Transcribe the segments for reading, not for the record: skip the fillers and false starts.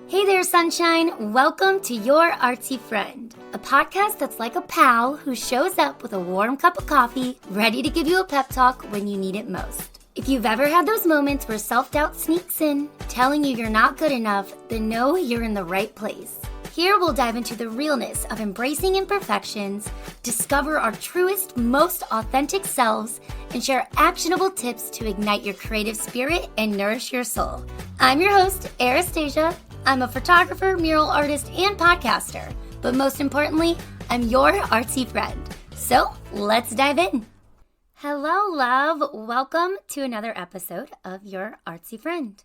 Hey there, sunshine. Welcome to Your Artsy Friend, a podcast that's like a pal who shows up with a warm cup of coffee, ready to give you a pep talk when you need it most. If you've ever had those moments where self-doubt sneaks in, telling you you're not good enough, then know you're in the right place. Here we'll dive into the realness of embracing imperfections, discover our truest, most authentic selves, and share actionable tips to ignite your creative spirit and nourish your soul. I'm your host, Anastasia. I'm a photographer, mural artist, and podcaster. But most importantly, I'm your artsy friend. So let's dive in. Hello, love. Welcome to another episode of Your Artsy Friend.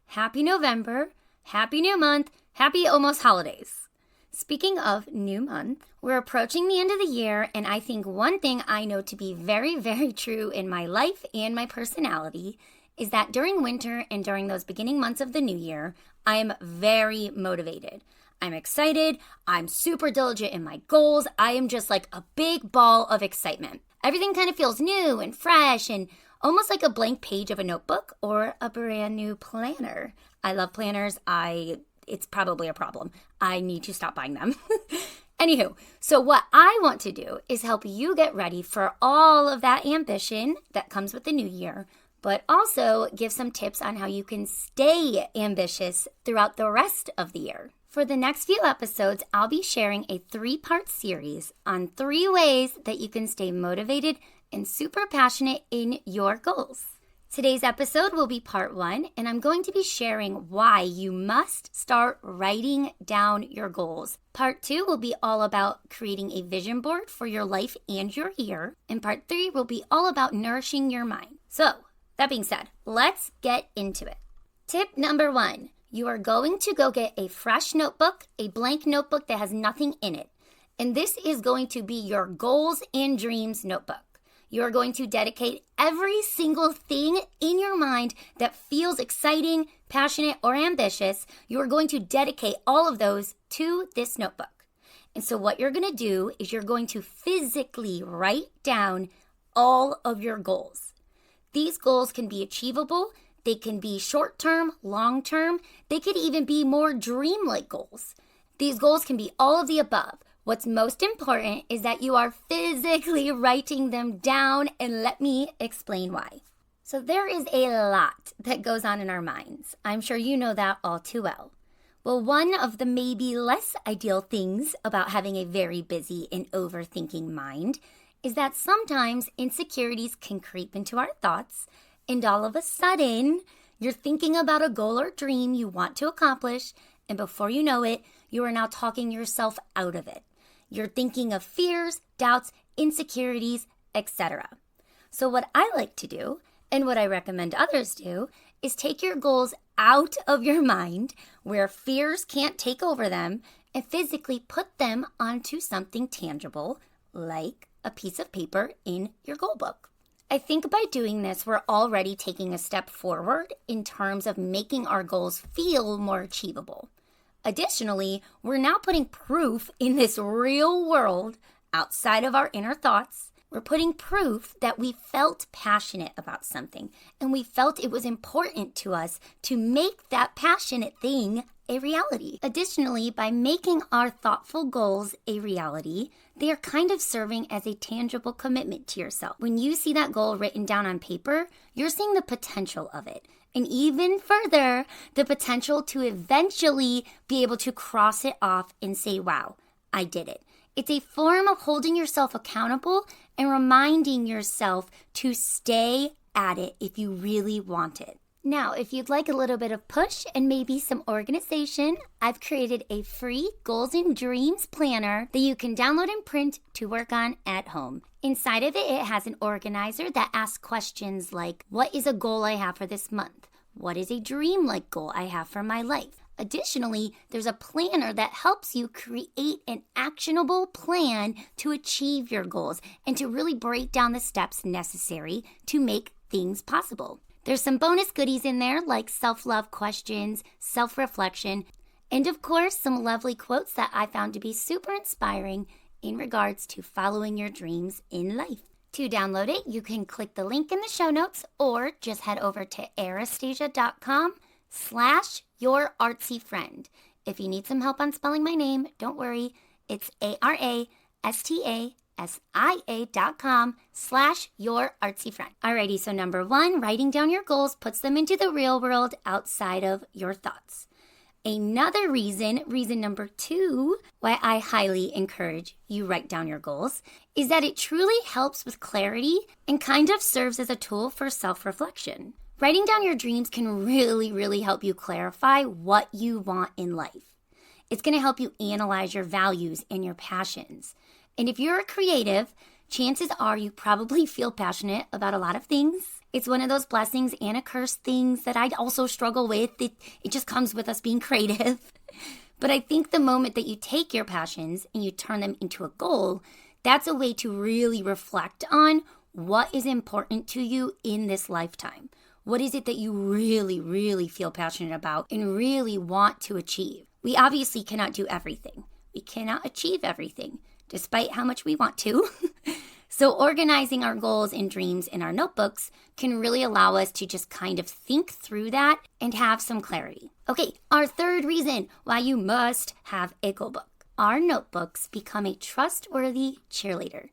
Happy November. Happy new month. Happy almost holidays. Speaking of new month, we're approaching the end of the year, and I think one thing I know to be very, very true in my life and my personality is that during winter and during those beginning months of the new year, I am very motivated. I'm excited. I'm super diligent in my goals. I am just like a big ball of excitement. Everything kind of feels new and fresh and almost like a blank page of a notebook or a brand new planner. I love planners. It's probably a problem. I need to stop buying them. Anywho, so what I want to do is help you get ready for all of that ambition that comes with the new year, but also give some tips on how you can stay ambitious throughout the rest of the year. For the next few episodes, I'll be sharing a 3-part series on 3 ways that you can stay motivated and super passionate in your goals. Today's episode will be part 1, and I'm going to be sharing why you must start writing down your goals. Part 2 will be all about creating a vision board for your life and your year, and part 3 will be all about nourishing your mind. So, that being said, let's get into it. Tip number 1, you are going to go get a fresh notebook, a blank notebook that has nothing in it, and this is going to be your goals and dreams notebook. You are going to dedicate every single thing in your mind that feels exciting, passionate, or ambitious. You are going to dedicate all of those to this notebook. And so what you're going to do is you're going to physically write down all of your goals. These goals can be achievable. They can be short-term, long-term. They could even be more dream-like goals. These goals can be all of the above. What's most important is that you are physically writing them down, and let me explain why. So there is a lot that goes on in our minds. I'm sure you know that all too well. Well, one of the maybe less ideal things about having a very busy and overthinking mind is that sometimes insecurities can creep into our thoughts, and all of a sudden, you're thinking about a goal or dream you want to accomplish, and before you know it, you are now talking yourself out of it. You're thinking of fears, doubts, insecurities, etc. So what I like to do, and what I recommend others do, is take your goals out of your mind where fears can't take over them and physically put them onto something tangible like a piece of paper in your goal book. I think by doing this, we're already taking a step forward in terms of making our goals feel more achievable. Additionally, we're now putting proof in this real world outside of our inner thoughts. We're putting proof that we felt passionate about something and we felt it was important to us to make that passionate thing a reality. Additionally, by making our thoughtful goals a reality, they are kind of serving as a tangible commitment to yourself. When you see that goal written down on paper, you're seeing the potential of it. And even further, the potential to eventually be able to cross it off and say, wow, I did it. It's a form of holding yourself accountable and reminding yourself to stay at it if you really want it. Now, if you'd like a little bit of push and maybe some organization, I've created a free Goals and Dreams planner that you can download and print to work on at home. Inside of it has an organizer that asks questions like, what is a goal I have for this month? What is a dream-like goal I have for my life? Additionally, there's a planner that helps you create an actionable plan to achieve your goals and to really break down the steps necessary to make things possible. There's some bonus goodies in there like self-love questions, self-reflection, and of course, some lovely quotes that I found to be super inspiring in regards to following your dreams in life. To download it, you can click the link in the show notes or just head over to anastasia.com /your artsy friend. If you need some help on spelling my name, don't worry. It's ARASTASIA.com/your artsy friend. Alrighty, so number 1, writing down your goals puts them into the real world outside of your thoughts. Another reason number 2, why I highly encourage you write down your goals, is that it truly helps with clarity and kind of serves as a tool for self-reflection. Writing down your dreams can really help you clarify what you want in life. It's going to help you analyze your values and your passions. And if you're a creative, chances are you probably feel passionate about a lot of things. It's one of those blessings and a curse things that I also struggle with. It just comes with us being creative. But I think the moment that you take your passions and you turn them into a goal, that's a way to really reflect on what is important to you in this lifetime. What is it that you really feel passionate about and really want to achieve? We obviously cannot do everything. We cannot achieve everything, despite how much we want to. So organizing our goals and dreams in our notebooks can really allow us to just kind of think through that and have some clarity. Okay, our third reason why you must have a goal book. Our notebooks become a trustworthy cheerleader.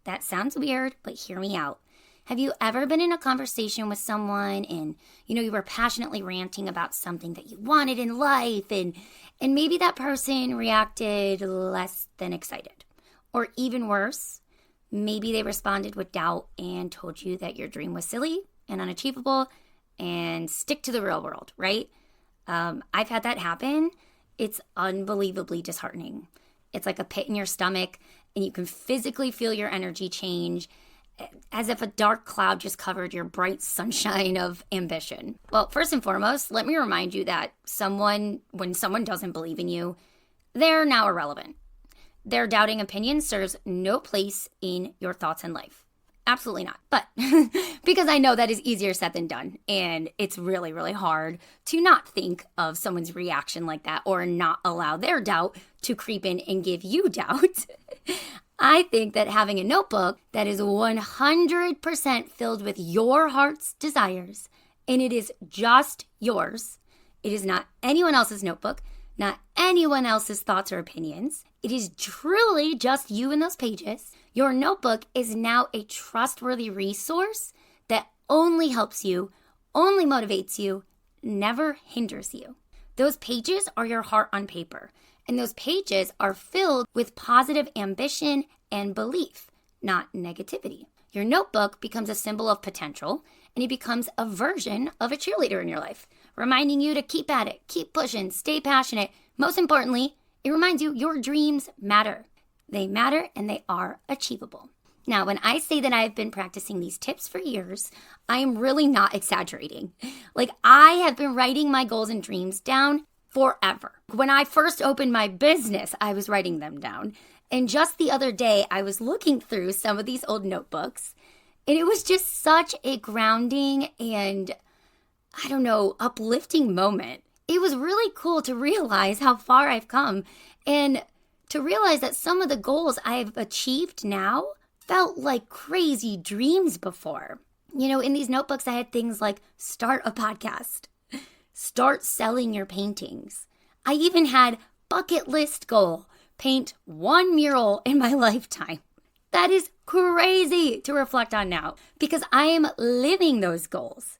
That sounds weird, but hear me out. Have you ever been in a conversation with someone and, you were passionately ranting about something that you wanted in life and maybe that person reacted less than excited? Or even worse, maybe they responded with doubt and told you that your dream was silly and unachievable and stick to the real world, right? I've had that happen. It's unbelievably disheartening. It's like a pit in your stomach and you can physically feel your energy change as if a dark cloud just covered your bright sunshine of ambition. Well, first and foremost, let me remind you that when someone doesn't believe in you, they're now irrelevant. Their doubting opinion serves no place in your thoughts and life. Absolutely not. But because I know that is easier said than done. And it's really hard to not think of someone's reaction like that or not allow their doubt to creep in and give you doubt. I think that having a notebook that is 100% filled with your heart's desires, and it is just yours. It is not anyone else's notebook, not anyone else's thoughts or opinions. It is truly just you in those pages. Your notebook is now a trustworthy resource that only helps you, only motivates you, never hinders you. Those pages are your heart on paper, and those pages are filled with positive ambition and belief, not negativity. Your notebook becomes a symbol of potential, and it becomes a version of a cheerleader in your life, reminding you to keep at it, keep pushing, stay passionate. Most importantly, it reminds you your dreams matter. They matter and they are achievable. Now, when I say that I've been practicing these tips for years, I am really not exaggerating. I have been writing my goals and dreams down forever. When I first opened my business, I was writing them down. And just the other day, I was looking through some of these old notebooks, and it was just such a grounding and, uplifting moment. It was really cool to realize how far I've come and to realize that some of the goals I have achieved now felt like crazy dreams before. In these notebooks, I had things like start a podcast, start selling your paintings. I even had bucket list goal, paint 1 mural in my lifetime. That is crazy to reflect on now because I am living those goals.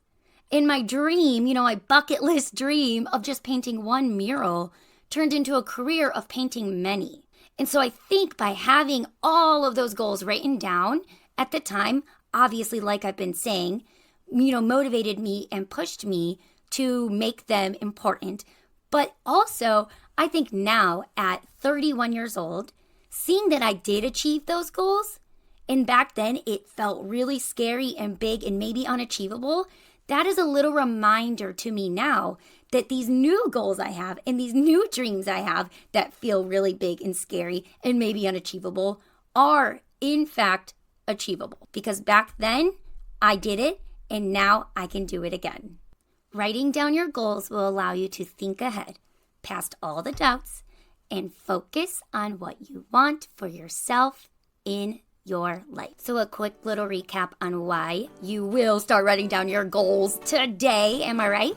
In my dream, my bucket list dream of just painting 1 mural turned into a career of painting many. And so I think by having all of those goals written down at the time, obviously, like I've been saying, motivated me and pushed me to make them important. But also, I think now at 31 years old, seeing that I did achieve those goals, and back then it felt really scary and big and maybe unachievable, that is a little reminder to me now that these new goals I have and these new dreams I have that feel really big and scary and maybe unachievable are in fact achievable. Because back then I did it and now I can do it again. Writing down your goals will allow you to think ahead, past all the doubts, and focus on what you want for yourself in your life. So a quick little recap on why you will start writing down your goals today. Am I right?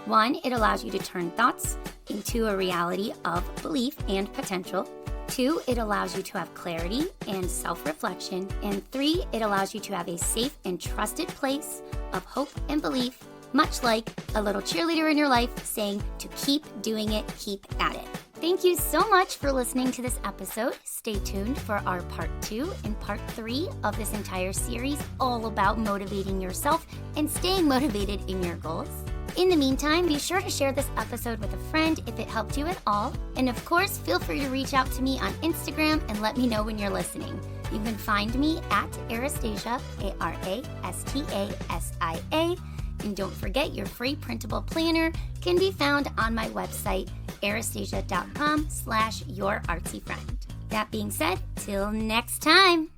1, it allows you to turn thoughts into a reality of belief and potential. 2, it allows you to have clarity and self-reflection. And 3, it allows you to have a safe and trusted place of hope and belief, much like a little cheerleader in your life saying to keep doing it, keep at it. Thank you so much for listening to this episode. Stay tuned for our part 2 and part 3 of this entire series, all about motivating yourself and staying motivated in your goals. In the meantime, be sure to share this episode with a friend if it helped you at all. And of course, feel free to reach out to me on Instagram and let me know when you're listening. You can find me at Arastasia, Arastasia. And don't forget, your free printable planner can be found on my website, arastasia.com/yourartsyfriend. That being said, till next time.